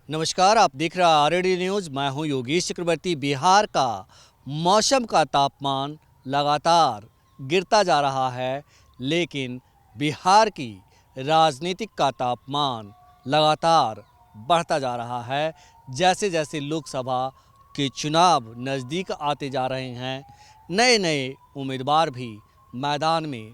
नमस्कार, आप देख रहे हैं आरएडी न्यूज़। मैं हूं योगेश चक्रवर्ती। बिहार का मौसम का तापमान लगातार गिरता जा रहा है, लेकिन बिहार की राजनीतिक का तापमान लगातार बढ़ता जा रहा है। जैसे जैसे लोकसभा के चुनाव नज़दीक आते जा रहे हैं, नए नए उम्मीदवार भी मैदान में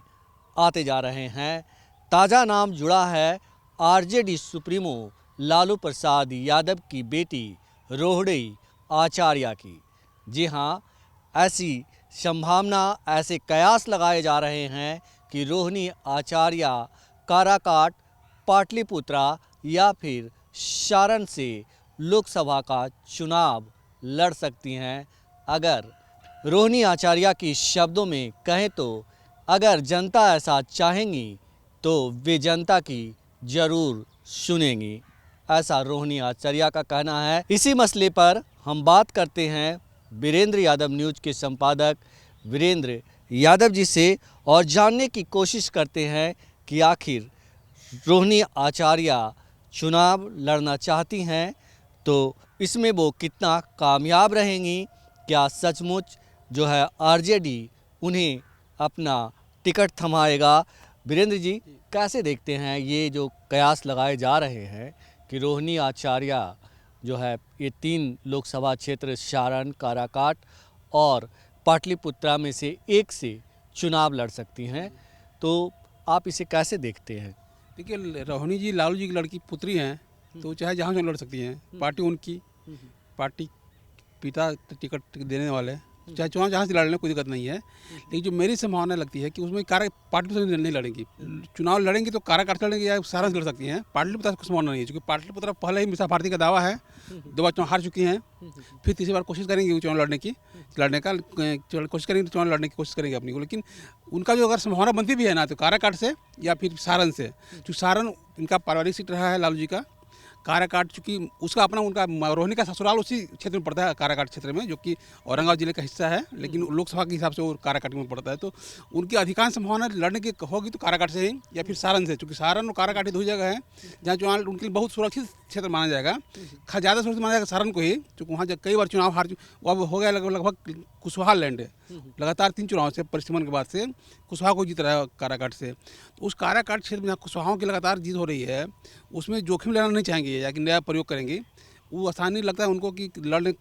आते जा रहे हैं। ताज़ा नाम जुड़ा है आरजेडी सुप्रीमो लालू प्रसाद यादव की बेटी रोहिणी आचार्य की। जी हाँ, ऐसी संभावना, ऐसे कयास लगाए जा रहे हैं कि रोहिणी आचार्य काराकाट, पाटलिपुत्रा या फिर सारण से लोकसभा का चुनाव लड़ सकती हैं। अगर रोहिणी आचार्य की शब्दों में कहें तो अगर जनता ऐसा चाहेंगी तो वे जनता की ज़रूर सुनेंगी, ऐसा रोहिणी आचार्य का कहना है। इसी मसले पर हम बात करते हैं वीरेंद्र यादव न्यूज़ के संपादक वीरेंद्र यादव जी से और जानने की कोशिश करते हैं कि आखिर रोहिणी आचार्य चुनाव लड़ना चाहती हैं तो इसमें वो कितना कामयाब रहेंगी। क्या सचमुच जो है आरजेडी उन्हें अपना टिकट थमाएगा। वीरेंद्र जी, कैसे देखते हैं ये जो कयास लगाए जा रहे हैं कि रोहिणी आचार्य जो है ये 3 लोकसभा क्षेत्र सारण, काराकाट और पाटलिपुत्रा में से एक से चुनाव लड़ सकती हैं, तो आप इसे कैसे देखते हैं? देखिए, रोहिणी जी लालू जी की लड़की पुत्री हैं, तो चाहे जहाँ से लड़ सकती हैं। पार्टी उनकी, पार्टी पिता टिकट देने वाले, चाहे चुनाव जहाँ से लड़ लें, कोई दिक्कत नहीं है। लेकिन जो मेरी संभावना लगती है कि उसमें पार्टी से नहीं लड़ेंगी। चुनाव लड़ेंगी तो काराकाट से लड़ेंगी या सारण से लड़ सकती हैं। पाटलिपुत्रा को संभावना नहीं है, क्योंकि पाटलिपुत्रा पहले ही मीसा भारती का दावा है, 2 बार चुनाव हार चुकी हैं। फिर तीसरी बार कोशिश करेंगी चुनाव लड़ने की कोशिश करेंगे अपनी को। लेकिन उनका जो अगर संभावना बनती भी है ना, तो काराकाट से या फिर सारण से, क्योंकि सारण इनका पारिवारिक सीट रहा है लालू जी का। काराकाट चूँकि उसका अपना उनका रोहिणी का ससुराल उसी क्षेत्र में पड़ता है, काराकाट क्षेत्र में, जो कि औरंगाबाद जिले का हिस्सा है, लेकिन लोकसभा के हिसाब से वो काराकाट में पड़ता है। तो उनकी अधिकांश संभावना लड़ने की होगी तो काराकाट से ही या फिर सारण से, क्योंकि सारण और काराकाट ही 2 जगह है जहाँ चुनाव उनके लिए बहुत सुरक्षित क्षेत्र माना जाएगा। ज़्यादा सुरक्षित माना जाएगा सारण को ही, क्योंकि वहाँ कई बार चुनाव हार वो अब हो गया लगभग कुशवाहा लैंड है। लगातार 3 चुनाव से परिसीमन के बाद से कुशवाहा को जीत रहा है काराकाट से। तो उस काराकाट क्षेत्र में जहाँ कुशवाहाओं की लगातार जीत हो रही है, उसमें जोखिम लेना नहीं चाहेंगे या कि नया प्रयोग करेंगे। वो आसानी लगता है उनको कि लड़ने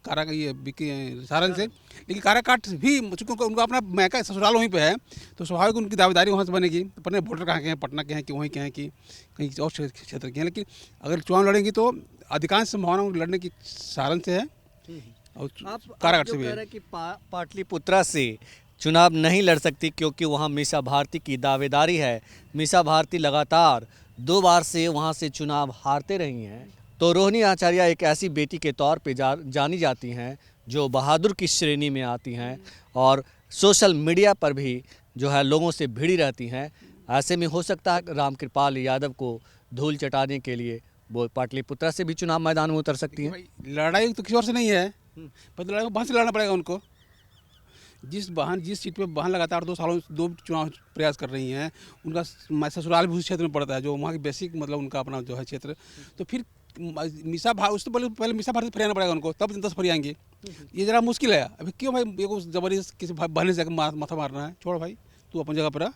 सारण से। लेकिन काराकाट भी चूँकि उनका अपना मैका ससुराल वहीं पे है, तो स्वाभाविक उनकी दावेदारी वहाँ से बनेगी। पता नहीं वोटर कहाँ के हैं, पटना के हैं कि वहीं के हैं कि कहीं और क्षेत्र के हैं। लेकिन अगर चुनाव लड़ेंगी तो अधिकांश संभावना लड़ने की सारण से है और काराकाट से भी है। कि पाटलिपुत्रा से चुनाव नहीं लड़ सकती क्योंकि वहाँ मीसा भारती की दावेदारी है। मीसा भारती लगातार 2 बार से वहाँ से चुनाव हारते रही हैं। तो रोहिणी आचार्य एक ऐसी बेटी के तौर पे जानी जाती हैं जो बहादुर की श्रेणी में आती हैं और सोशल मीडिया पर भी जो है लोगों से भिड़ी रहती हैं। ऐसे में हो सकता है रामकृपाल यादव को धूल चटाने के लिए वो पाटलिपुत्रा से भी चुनाव मैदान में उतर सकती हैं। लड़ाई तो किसी और से नहीं है, पर लड़ाई को वहाँ से लड़ना पड़ेगा उनको। जिस सीट पे बहन लगातार 2 सालों 2 चुनाव प्रयास कर रही हैं, उनका ससुराल भी उस क्षेत्र में पड़ता है, जो वहाँ की बेसिक मतलब उनका अपना जो है क्षेत्र। तो फिर उससे पहले मीसा भारती फरियाना पड़ेगा उनको, तब जनता से फरियाएंगे। ये ज़रा मुश्किल है। अभी क्यों भाई ये को ज़बरदस्त किसी बहने से माथा मारना है? छोड़ भाई, तू अपनी जगह पर रह।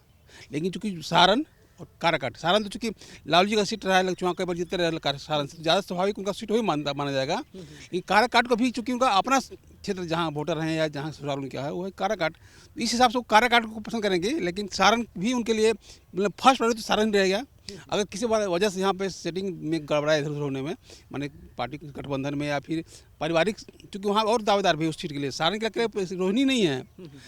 लेकिन चूँकि सारण और काराकाट, सारण तो चूँकि लालू जी का सीट रहा है, चुनाव कई बार जीतते रहे सारण से, ज़्यादा स्वाभाविक उनका सीट वही माना जाएगा। लेकिन काराकाट को भी चूँकि उनका अपना क्षेत्र जहाँ वोटर हैं या जहाँ ससुराल उनका है वो है काराकाट, इस हिसाब से वो काराकाट को पसंद करेंगे। लेकिन सारण भी उनके लिए मतलब फर्स्ट प्रायोरिटी तो सारण रहेगा। अगर किसी वजह से यहाँ पे सेटिंग में गड़बड़ा इधर उधर होने में, माने पार्टी गठबंधन में या फिर पारिवारिक, क्योंकि वहाँ और दावेदार भी उस सीट के लिए, सारण के लिए रोहिणी नहीं है,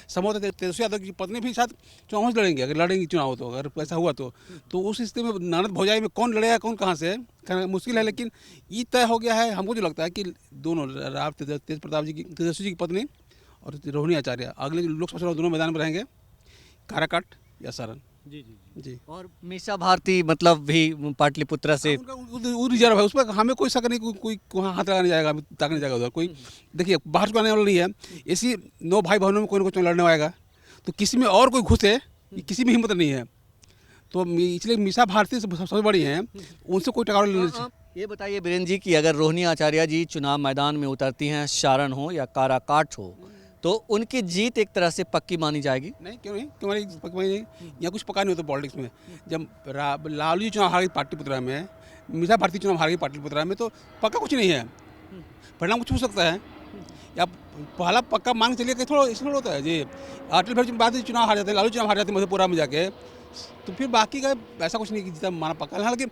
संभवतः तेजस्वी यादव की पत्नी भी साथ चुनाव से लड़ेंगे अगर लड़ेंगी चुनाव तो, अगर ऐसा हुआ तो उस स्थिति में ननद भौजाई में कौन लड़ेगा कौन कहाँ से कहना मुश्किल है। लेकिन ये तय हो गया है, हमको जो लगता है कि दोनों तेजस्वी जी की पत्नी और रोहिणी आचार्य अगले लोकसभा चुनाव दोनों मैदान में रहेंगे, काराकाट या सारण। जी जी जी। और मीसा भारती मतलब भी पाटलिपुत्रा से वो रिजर्व है, उस पर हमें कोई शक नहीं, कोई वहाँ हाथ लगाने जाएगा, ताकने जाएगा उधर कोई। देखिए, बाहर को आने वाला नहीं है, ऐसी 9 भाई बहनों में कोई ना कोई लड़ने आएगा, तो किसी में और कोई घुसे किसी में हिम्मत नहीं है। तो इसलिए मीसा भारती सबसे बड़ी हैं, उनसे कोई टकराव नहीं। ये बताइए बीरेन जी कि अगर रोहिणी आचार्य जी चुनाव मैदान में उतरती हैं, सारण हो या काराकाट हो, तो उनकी जीत एक तरह से पक्की मानी जाएगी। नहीं, क्यों नहीं, क्यों नहीं पक्का नहीं। यहाँ कुछ पका नहीं होता पॉलिटिक्स में। जब लालू जी चुनाव हार गई पाटलिपुत्रा में, मीसा भारती चुनाव हार गई पाटलिपुत्रा में, तो पक्का कुछ नहीं है, परिणाम कुछ हो सकता है। या पहला पक्का मांग चलिए कि थोड़ा इसमें होता है जी, अटल फिर बाद चुनाव हार जाते हैं, लालू चुनाव हार जाते हैं मधेपुरा में जाके, तो फिर बाकी का ऐसा कुछ नहीं कि जितना माना पक्का। हालांकि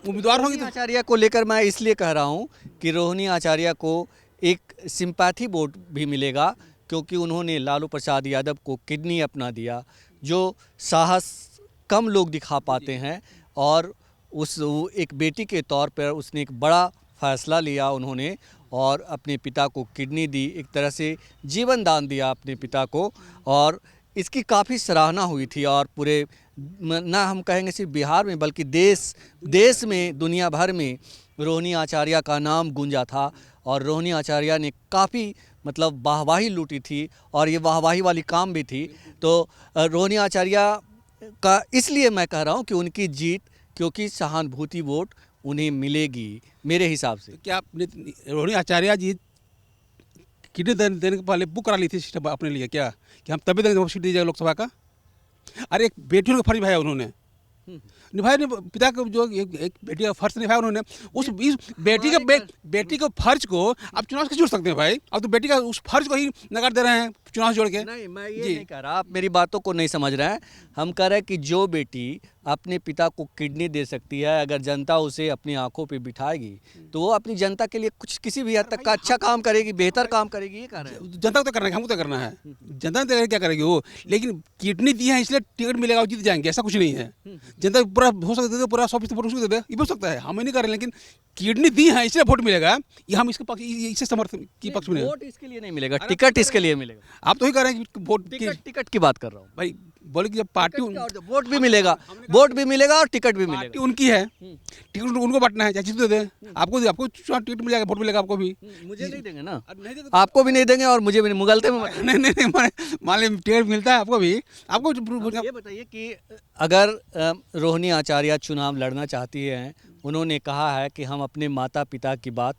उम्मीदवार होंगे तो आचार्य को लेकर मैं इसलिए कह रहा हूँ कि रोहिणी आचार्य को एक सिंपैथी वोट भी मिलेगा, क्योंकि उन्होंने लालू प्रसाद यादव को किडनी अपना दिया, जो साहस कम लोग दिखा पाते हैं, और उस एक बेटी के तौर पर उसने एक बड़ा फैसला लिया उन्होंने, और अपने पिता को किडनी दी, एक तरह से जीवन दान दिया अपने पिता को, और इसकी काफ़ी सराहना हुई थी। और पूरे ना हम कहेंगे सिर्फ बिहार में बल्कि देश में, दुनिया भर में रोहिणी आचार्य का नाम गूंजा था, और रोहिणी आचार्य ने काफ़ी मतलब वाहवाही लूटी थी, और ये वाहवाही वाली काम भी थी। तो रोहिणी आचार्य का इसलिए मैं कह रहा हूँ कि उनकी जीत, क्योंकि सहानुभूति वोट उन्हें मिलेगी मेरे हिसाब से। क्या रोहिणी आचार्य जी किडनी देने के पहले बुक करा ली थी सिस्टम अपने लिए क्या, कि हम तभी देंगे सीट दीजिएगा लोकसभा का? अरे एक बेटियों का फर्ज निभाया उन्होंने, निभाया नहीं, पिता को जो एक बेटी का फर्ज निभाया उन्होंने, उस इस बेटी के फर्ज को आप चुनाव से जोड़ सकते हैं भाई? अब तो बेटी का उस फर्ज को ही नकार दे रहे हैं चुनाव से जोड़ के। नहीं, मैं ये नहीं कह रहा, आप मेरी बातों को नहीं समझ रहे हैं। हम कह रहे हैं कि जो बेटी अपने पिता को किडनी दे सकती है, अगर जनता उसे अपनी आंखों पे बिठाएगी, तो वो अपनी जनता के लिए कुछ किसी भी हद तक का अच्छा काम करेगी, बेहतर काम करेगी, ये कह रहे हैं। जनता को तो करना है, हमको तो करना है, जनता ने क्या करेगी वो, लेकिन किडनी दी है इसलिए टिकट मिलेगा और जीत जाएंगे, ऐसा कुछ नहीं है। जनता पूरा हो सकता है, पूरा 100% वोट उसको दे दे, ये हो सकता है, हम नहीं कर रहे, लेकिन किडनी दी है इसलिए वोट मिलेगा, ये हम इसके पक्ष, इससे समर्थन की पक्ष में। वोट इसके लिए नहीं मिलेगा, टिकट इसके लिए मिलेगा। आप तो ही कह रहे हैं कि वोट टिकट की बात कर रहा हूँ भाई, बोले कि जब पार्टी वोट भी मिलेगा, वोट भी मिलेगा और टिकट भी पार्टी मिलेगा। उनकी है, टिकट उनको बांटना है, चाहे जिसको दे दे, आपको टिकट मिल जाएगा, वोट मिलेगा आपको भी। मुझे नहीं देंगे ना, नहीं देंगे आपको भी नहीं देंगे और मुझे भी नहीं, मुगलते में मत। नहीं, मान लीजिए टिकट मिलता है आपको भी, आपको ये बताइए कि अगर रोहिणी आचार्य चुनाव लड़ना चाहती हैं, उन्होंने कहा है कि हम अपने माता पिता की बात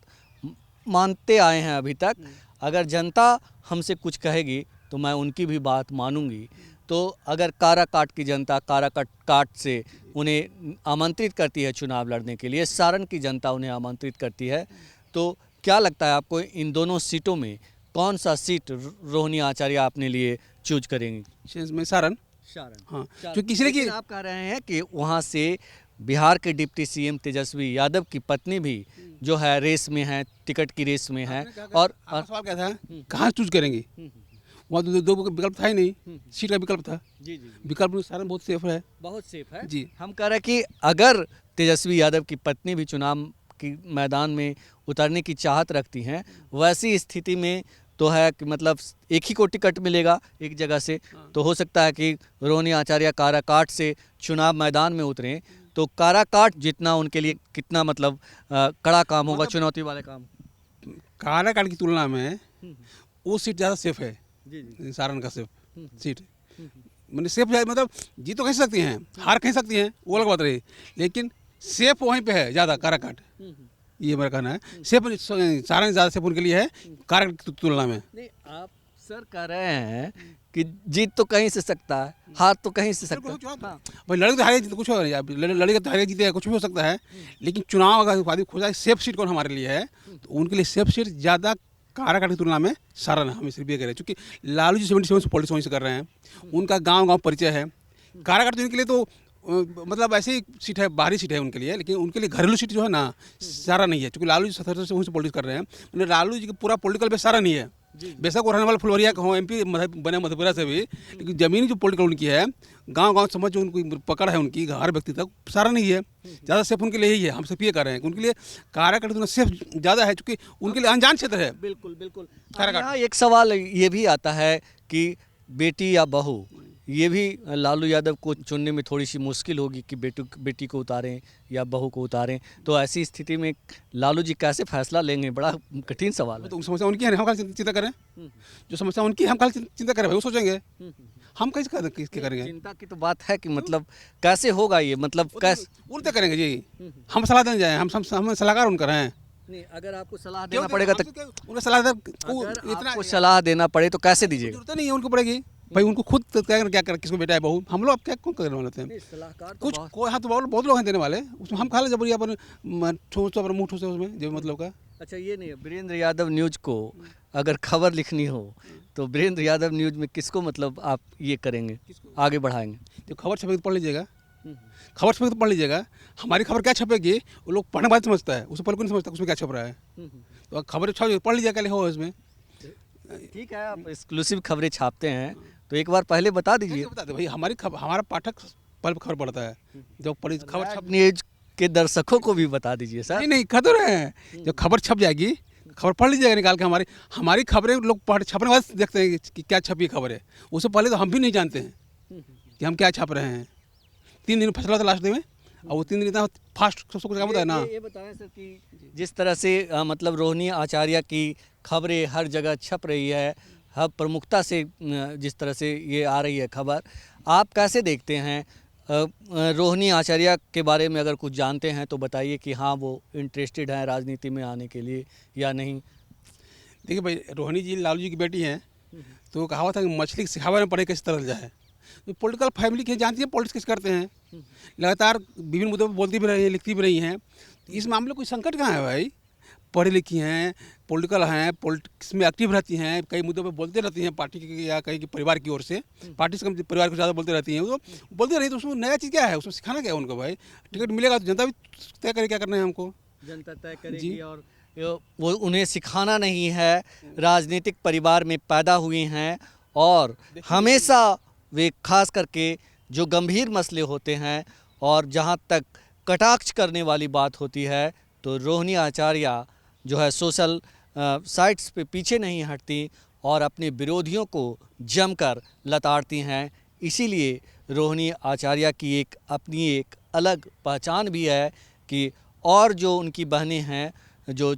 मानते आए हैं अभी तक, अगर जनता हमसे कुछ कहेगी तो मैं उनकी भी बात मानूंगी। तो अगर काराकाट की जनता काराकाट से उन्हें आमंत्रित करती है चुनाव लड़ने के लिए, सारण की जनता उन्हें आमंत्रित करती है, तो क्या लगता है आपको इन दोनों सीटों में कौन सा सीट रोहिणी आचार्य अपने लिए चूज करेंगी? में सारण, हाँ, क्योंकि इसलिए कि आप कह रहे हैं कि वहाँ से बिहार के डिप्टी सीएम तेजस्वी यादव की पत्नी भी जो है रेस में है, टिकट की रेस में है। और सवाल क्या था, कहाँ चूज करेंगे? वहाँ दो विकल्प था ही नहीं, सीट का विकल्प था। जी, विकल्प सारण बहुत सेफ है, बहुत सेफ है जी। हम कह रहे हैं कि अगर तेजस्वी यादव की पत्नी भी चुनाव की मैदान में उतरने की चाहत रखती हैं, वैसी स्थिति में तो है कि मतलब एक ही को टिकट मिलेगा एक जगह से, तो हो सकता है कि रोहिणी आचार्य काराकाट से चुनाव मैदान में उतरें, तो काराकाट जितना उनके लिए कितना मतलब कड़ा काम होगा, चुनौती वाले काम। काराकाट की तुलना में वो सीट ज़्यादा सेफ है, सारण का सेफ सीट, मैंने सेफ है, मतलब जीत तो कह सकती हैं, हार कह सकती हैं, वो अलग बात रही, लेकिन सेफ वहीं पे है ज़्यादा काराकाट, ये मेरा कहना है। सेफ सारण ज़्यादा सेफ उनके लिए है काराकाट की तुलना में। नहीं, आप सर कह रहे हैं कि जीत तो कहीं से सकता है, हार तो कहीं से सकता है। भाई लड़के तो हारे जीते कुछ हो, लड़के तो हारे जीते कुछ भी हो सकता है, लेकिन चुनाव अगर आदमी खोजा सेफ सीट कौन हमारे लिए है, तो उनके लिए सेफ सीट ज़्यादा काराकाट की तुलना में सारण है। हम सिर्फ ये कह रहे हैं क्योंकि लालू जी 77 से पॉलिटिक्स वहीं से कर रहे हैं, उनका गांव परिचय है। काराकाट तो इनके लिए तो मतलब ऐसे ही सीट है, बाहरी सीट है उनके लिए, लेकिन उनके लिए घरेलू सीट जो है ना सारा नहीं है, क्योंकि लालू जी 77 से वहीं से पॉलिटिक्स कर रहे हैं, मतलब लालू जी का पूरा पॉलिटिकल बेस सारा नहीं है। बेशक वो रहने वाले फुलवरिया का हो, एमपी बने मधेपुरा से भी, लेकिन जमीनी जो पॉलिटिकल उनकी है, गांव समझ जो उनकी पकड़ है उनकी हर व्यक्ति तक, सारा नहीं है। ज़्यादा सेफ उनके लिए ही है, हम सिर्फ ये कर रहे हैं कि उनके लिए काराकाट तो सेफ ज़्यादा है, क्योंकि उनके लिए अनजान क्षेत्र है। बिल्कुल। यहाँ एक सवाल ये भी आता है कि बेटी या बहू, ये भी लालू यादव को चुनने में थोड़ी सी मुश्किल होगी कि बेटी को उतारें या बहू को उतारें, तो ऐसी स्थिति में लालू जी कैसे फैसला लेंगे, बड़ा कठिन सवाल है। तो समस्या उनकी है, हम कल चिंता करें, जो समस्या उनकी हम कल चिंता करें भाई, वो सोचेंगे। हम कैसे किसके करेंगे? चिंता की तो बात है कि मतलब कैसे होगा ये, मतलब कैसे? उनसे करेंगे जी, हम सलाह देने जाए, हम सलाहकार उनकर हैं। नहीं, अगर आपको सलाह क्यों देना पड़ेगा तो उन्हें सलाह अगर इतना आपको सलाह देना पड़े तो कैसे दीजिएगा? जरूरत नहीं है उनको पड़ेगी भाई, उनको खुद क्या कर किसको बेटा है बहू, हम लोग अब क्या कौन करने वाले थे? सलाहकार तो कुछ कोई हाँ तो बहुत लोग हैं देने वाले, उसमें हम खा ले जबरी अपन ठूस अपन मुँह ठूसे उसमें जो मतलब का। अच्छा, ये नहीं है वीरेंद्र यादव न्यूज को अगर खबर लिखनी हो तो वीरेंद्र यादव न्यूज में किसको मतलब आप ये करेंगे, आगे बढ़ाएंगे? जो खबर छपेगी तो पढ़ लीजिएगा, खबर छपेगी तो पढ़ लीजिएगा। हमारी खबर क्या छपेगी वो लोग पढ़ने बाद समझता है, उससे पहले कोई नहीं समझता उसमें क्या छप रहा है। तो खबर छप पढ़ लीजिएगा, क्या हो इसमें। ठीक है, आप एक्सक्लूसिव खबरें छापते हैं तो एक बार पहले बता दीजिए। बता दे भाई, हमारा पाठक पल खबर पढ़ता है, जब पढ़ी खबर छप न्यूज के दर्शकों को भी बता दीजिए सर। नहीं कह तो रहे हैं, जब खबर छप जाएगी खबर पढ़ लीजिएगा निकाल के। हमारी खबरें लोग छपने के बाद देखते हैं कि क्या छपी खबर है, उससे पहले तो हम भी नहीं जानते हैं कि हम क्या छाप रहे हैं। 3 दिन फैसला था लास्ट में, और वो 3 दिन इतना फास्ट सबको काम होता है ना। ये बताएं सर कि जिस तरह से मतलब रोहिणी आचार्य की खबरें हर जगह छप रही है, हर प्रमुखता से जिस तरह से ये आ रही है खबर, आप कैसे देखते हैं? रोहिणी आचार्य के बारे में अगर कुछ जानते हैं तो बताइए कि हाँ वो इंटरेस्टेड हैं राजनीति में आने के लिए या नहीं। देखिए भाई, रोहिणी जी लालू जी की बेटी हैं, तो कहावत है कि मछली के सिखावे में पड़े कैसे तरल जाए। तो पॉलिटिकल फैमिली के जानती है पॉलिटिक्स कैसे करते हैं, लगातार विभिन्न मुद्दों पर बोलती भी रही हैं, लिखती भी रही हैं। तो इस मामले में कोई संकट कहाँ है भाई? पढ़ी लिखी हैं, पॉलिटिकल हैं, पॉलिटिक्स में एक्टिव रहती हैं, कई मुद्दों पे बोलते रहती हैं पार्टी के या कहीं के परिवार की ओर से, पार्टी से कम परिवार को ज़्यादा बोलते रहती हैं। वो बोलते रही तो उसमें नया चीज़ क्या है, उसमें सिखाना क्या है उनको भाई? टिकट मिलेगा तो जनता भी तय करे क्या करना है हमको, जनता तय करेगी। और वो उन्हें सिखाना नहीं है, राजनीतिक परिवार में पैदा हुई हैं और हमेशा वे खास करके जो गंभीर मसले होते हैं और जहाँ तक कटाक्ष करने वाली बात होती है तो रोहिणी आचार्य जो है सोशल साइट्स पे पीछे नहीं हटती और अपने विरोधियों को जमकर लताड़ती हैं। इसीलिए रोहिणी आचार्य की अपनी एक अलग पहचान भी है कि और जो उनकी बहनें हैं जो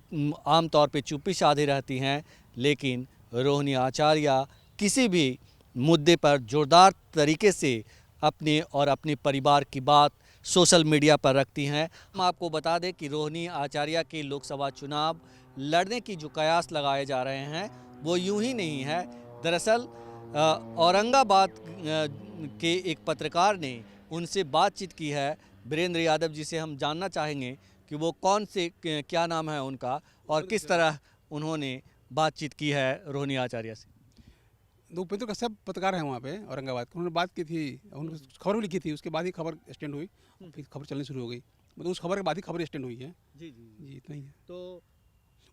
आमतौर पे चुप्पी साधे रहती हैं, लेकिन रोहिणी आचार्य किसी भी मुद्दे पर जोरदार तरीके से अपने और अपने परिवार की बात सोशल मीडिया पर रखती हैं। हम आपको बता दें कि रोहिणी आचार्य के लोकसभा चुनाव लड़ने की जो कयास लगाए जा रहे हैं वो यूं ही नहीं है। दरअसल औरंगाबाद के एक पत्रकार ने उनसे बातचीत की है। वीरेंद्र यादव जी से हम जानना चाहेंगे कि वो कौन से क्या नाम है उनका और किस तरह उन्होंने बातचीत की है रोहिणी आचार्य से। उपेंद्र कश्यप पत्रकार हैं वहाँ पे औरंगाबाद, उन्होंने बात की थी, उन्होंने खबर भी लिखी थी, उसके बाद ही खबर स्टैंड हुई, फिर खबर चलनी शुरू हो गई, मतलब उस खबर के बाद ही खबर स्टैंड हुई है। जी इतना ही है। तो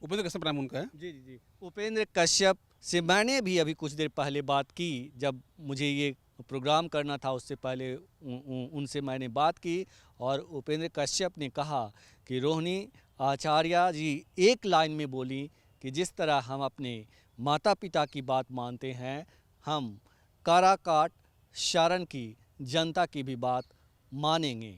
उपेंद्र कश्यप नाम उनका है। जी उपेंद्र कश्यप से मैंने भी अभी कुछ देर पहले बात की, जब मुझे ये प्रोग्राम करना था उससे पहले उनसे मैंने बात की और उपेंद्र कश्यप ने कहा कि रोहिणी आचार्य जी एक लाइन में बोली कि जिस तरह हम अपने माता पिता की बात मानते हैं, हम काराकाट शारण की जनता की भी बात मानेंगे।